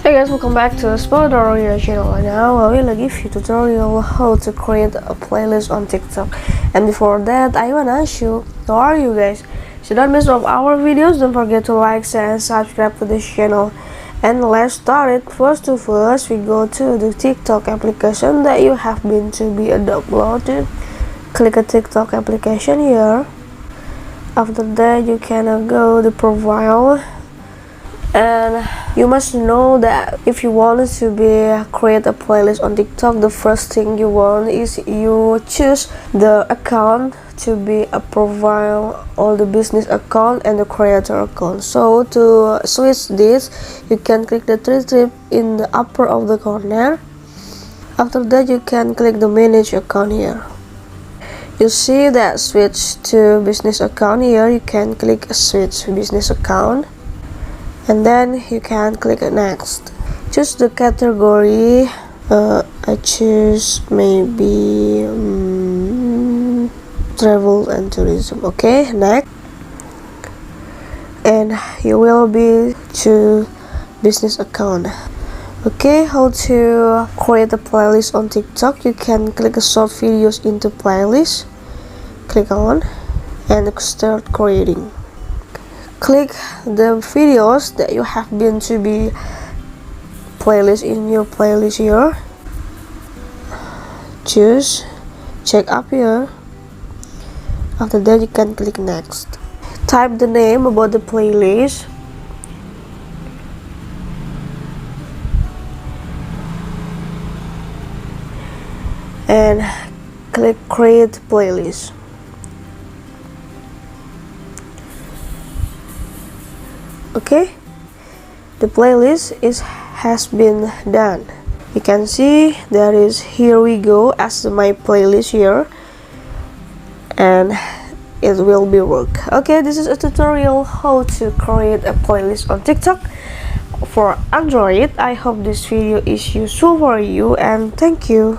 Hey guys, welcome back to Spoiler channel. Now I will give you tutorial how to create a playlist on TikTok. And before that, I wanna ask you, how are you guys? So don't miss all our videos. Don't forget to like, share, and subscribe to this channel. And let's start it. First of all, we go to the TikTok application that you have been to be downloaded. Click a TikTok application here. After that, you can go to profile. And you must know that if you want to create a playlist on TikTok, the first thing you want is you choose the account to be a profile or the business account and the creator account. So to switch this, you can click the three strip in the upper of the corner. After that, you can click the manage account here. You see that switch to business account here. You can click switch business account. And then you can click next. Choose the category. I choose maybe travel and tourism. Okay, next. And you will be to business account. Okay, how to create a playlist on TikTok? You can click short videos into playlist. Click on and start creating. Click the videos that you have been to be playlist in your playlist here. Choose, check up here. After that, you can click next. Type the name about the playlist. And click create playlist. Okay, the playlist has been done. You can see there is here we go as my playlist here, and it will be work. Okay, this is a tutorial how to create a playlist on TikTok for Android. I hope this video is useful for you, and thank you.